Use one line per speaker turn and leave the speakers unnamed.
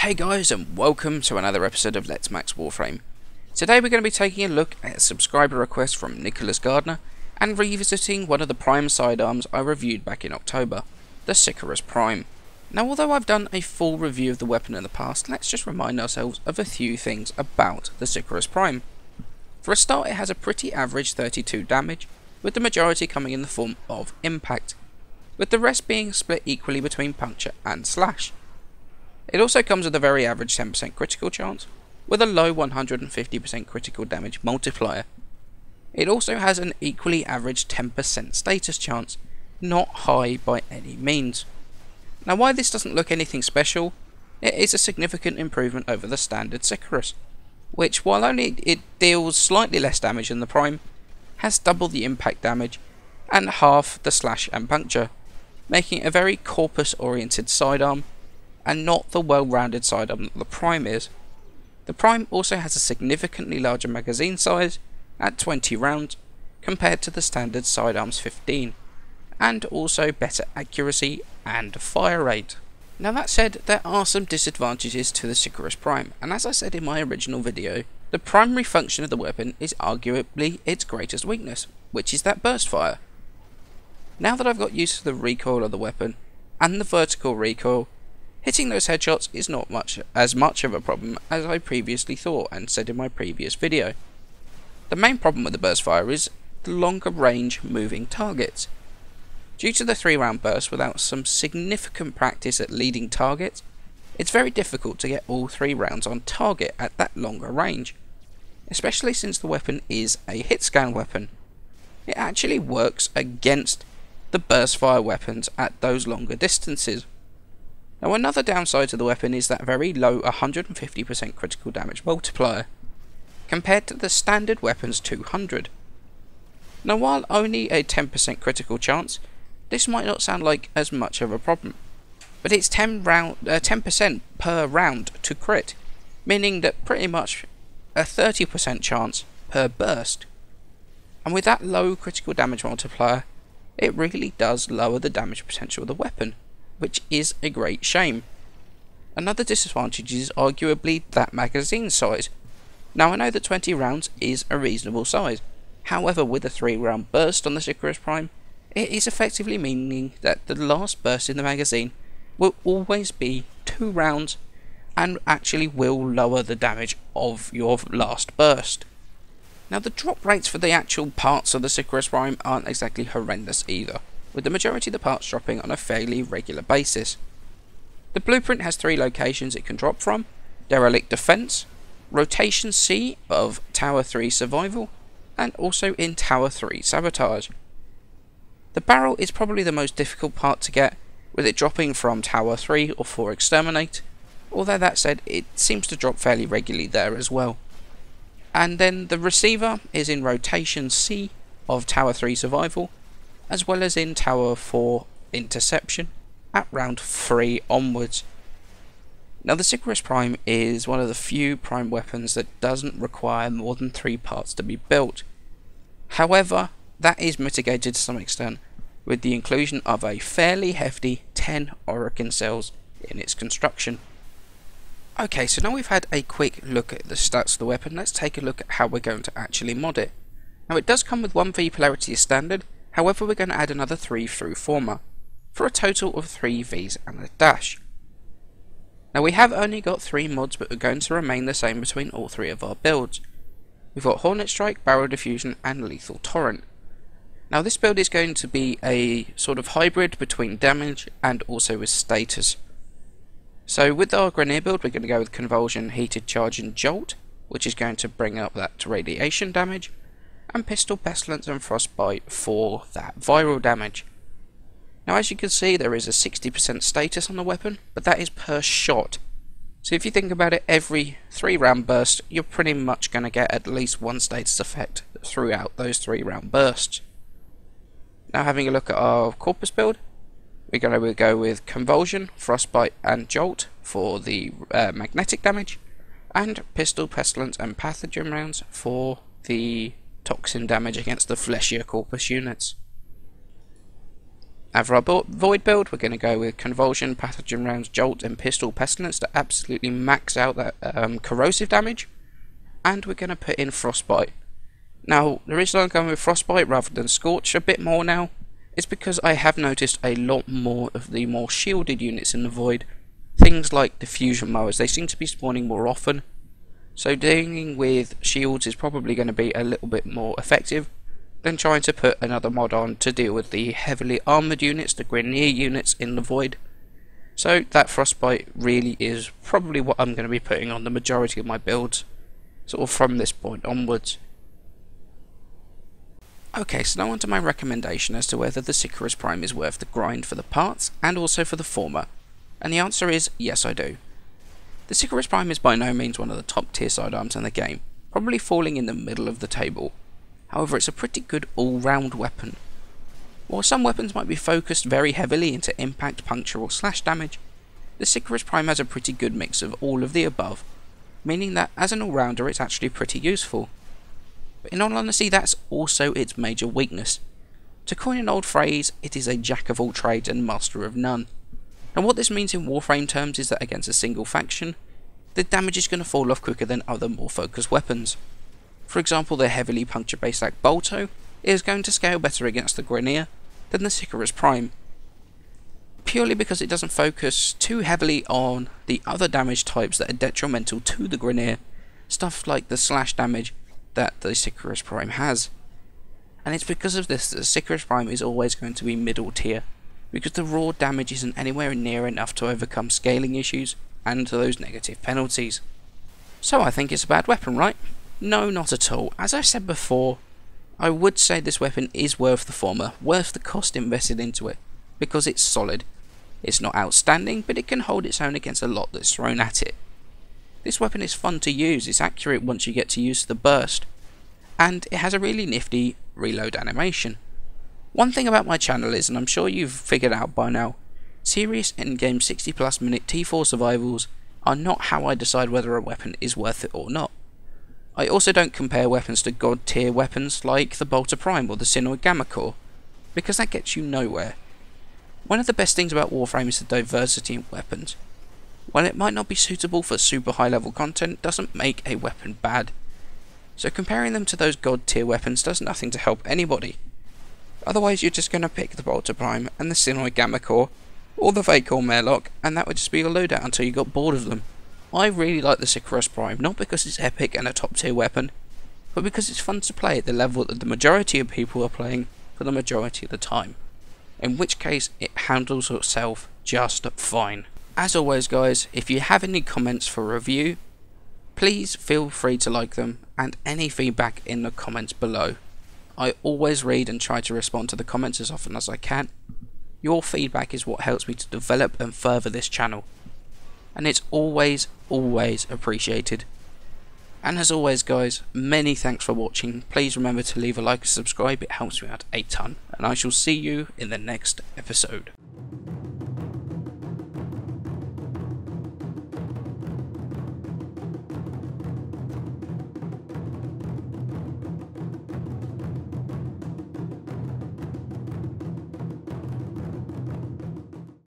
Hey guys, and welcome to another episode of Let's Max Warframe. Today we're going to be taking a look at a subscriber request from Nicholas Gardner and revisiting one of the Prime sidearms I reviewed back in October, the Sicarus Prime. Now, although I've done a full review of the weapon in the past, let's just remind ourselves of a few things about the Sicarus Prime. For a start, it has a pretty average 32 damage, with the majority coming in the form of impact, with the rest being split equally between puncture and slash. It also comes with a very average 10% critical chance, with a low 150% critical damage multiplier. It also has an equally average 10% status chance, not high by any means. Now, why this doesn't look anything special, it is a significant improvement over the standard Sicarus, which, while only it deals slightly less damage than the Prime, has double the impact damage and half the slash and puncture, making it a very corpus oriented sidearm and not the well-rounded sidearm that the Prime is. The Prime also has a significantly larger magazine size at 20 rounds compared to the standard sidearm's 15, and also better accuracy and fire rate. Now, that said, there are some disadvantages to the Sicarus Prime, and as I said in my original video, the primary function of the weapon is arguably its greatest weakness, which is that burst fire. Now that I've got used to the recoil of the weapon and the vertical recoil, hitting those headshots is not as much of a problem as I previously thought and said in my previous video. The main problem with the burst fire is the longer range moving targets. Due to the 3-round burst, without some significant practice at leading targets, it's very difficult to get all 3 rounds on target at that longer range, especially since the weapon is a hit scan weapon. It actually works against the burst fire weapons at those longer distances. Now, another downside to the weapon is that very low 150% critical damage multiplier, compared to the standard weapon's 200. Now, while only a 10% critical chance, this might not sound like as much of a problem, but it's 10% per round to crit, meaning that pretty much a 30% chance per burst. And with that low critical damage multiplier, it really does lower the damage potential of the weapon, which is a great shame. Another disadvantage is arguably that magazine size. Now, I know that 20 rounds is a reasonable size, however, with a 3-round burst on the Sicarus Prime, it is effectively meaning that the last burst in the magazine will always be 2 rounds and actually will lower the damage of your last burst. Now, the drop rates for the actual parts of the Sicarus Prime aren't exactly horrendous either, with the majority of the parts dropping on a fairly regular basis. The blueprint has 3 locations it can drop from: Derelict Defense, Rotation C of Tower 3 Survival, and also in Tower 3 Sabotage. The barrel is probably the most difficult part to get, with it dropping from Tower 3 or 4 Exterminate, although that said, it seems to drop fairly regularly there as well. And then the receiver is in Rotation C of Tower 3 Survival, as well as in Tower 4 Interception at round 3 onwards. Now, the Sicarus Prime is one of the few Prime weapons that doesn't require more than 3 parts to be built. However, that is mitigated to some extent with the inclusion of a fairly hefty 10 Orokin cells in its construction. Okay, so now we've had a quick look at the stats of the weapon, let's take a look at how we're going to actually mod it. Now, it does come with 1V polarity as standard. However, we're going to add another 3 through former, for a total of 3 Vs and a dash. Now, we have only got 3 mods, but we're going to remain the same between all 3 of our builds. We've got Hornet Strike, Barrel Diffusion, and Lethal Torrent. Now, this build is going to be a sort of hybrid between damage and also with status. So with our Grenadier build, we're going to go with Convulsion, Heated Charge, and Jolt, which is going to bring up that radiation damage, and Pistol, Pestilence, and Frostbite for that viral damage. Now, as you can see, there is a 60% status on the weapon, but that is per shot. So if you think about it, every 3-round burst, you're pretty much going to get at least 1 status effect throughout those 3-round bursts. Now, having a look at our Corpus build, we're going to go with Convulsion, Frostbite, and Jolt for the magnetic damage, and Pistol, Pestilence, and Pathogen rounds for the toxin damage against the fleshier Corpus units. As for our Void build, we're going to go with Convulsion, Pathogen Rounds, Jolt and Pistol Pestilence to absolutely max out that corrosive damage. And we're going to put in Frostbite. Now, the reason I'm going with Frostbite rather than Scorch a bit more now is because I have noticed a lot more of the more shielded units in the Void. Things like diffusion mowers, they seem to be spawning more often. So dealing with shields is probably going to be a little bit more effective than trying to put another mod on to deal with the heavily armoured units, the Grineer units in the Void. So that Frostbite really is probably what I'm going to be putting on the majority of my builds, sort of from this point onwards. Okay, so now on to my recommendation as to whether the Sicarus Prime is worth the grind for the parts and also for the former. And the answer is yes, I do. The Sicarus Prime is by no means one of the top tier sidearms in the game, probably falling in the middle of the table. However, it's a pretty good all-round weapon. While some weapons might be focused very heavily into impact, puncture or slash damage, the Sicarus Prime has a pretty good mix of all of the above, meaning that as an all-rounder it's actually pretty useful. But in all honesty, that's also its major weakness. To coin an old phrase, it is a jack of all trades and master of none. And what this means in Warframe terms is that against a single faction, the damage is going to fall off quicker than other more focused weapons. For example, the heavily puncture based like Bolto is going to scale better against the Grineer than the Sicarus Prime, purely because it doesn't focus too heavily on the other damage types that are detrimental to the Grineer, stuff like the slash damage that the Sicarus Prime has. And it's because of this that the Sicarus Prime is always going to be middle tier, because the raw damage isn't anywhere near enough to overcome scaling issues and those negative penalties. So I think it's a bad weapon, right? No, not at all. As I said before, I would say this weapon is worth the former, worth the cost invested into it, because it's solid. It's not outstanding, but it can hold its own against a lot that's thrown at it. This weapon is fun to use, it's accurate once you get to use the burst, and it has a really nifty reload animation. One thing about my channel is, and I'm sure you've figured out by now, serious endgame 60+ minute T4 survivals are not how I decide whether a weapon is worth it or not. I also don't compare weapons to god tier weapons like the Bolter Prime or the Synoid Gamma Core, because that gets you nowhere. One of the best things about Warframe is the diversity in weapons. While it might not be suitable for super high level content, doesn't make a weapon bad. So comparing them to those god tier weapons does nothing to help anybody. Otherwise you're just going to pick the Bolter Prime and the Synoid Gamma Core, or the Vacor Marelock, and that would just be your loadout until you got bored of them. I really like the Sicarus Prime, not because it's epic and a top tier weapon, but because it's fun to play at the level that the majority of people are playing for the majority of the time. In which case, it handles itself just fine. As always guys, if you have any comments for review, please feel free to like them, and any feedback in the comments below. I always read and try to respond to the comments as often as I can. Your feedback is what helps me to develop and further this channel, and it's always appreciated. And as always guys, many thanks for watching. Please remember to leave a like and subscribe, it helps me out a ton, and I shall see you in the next episode.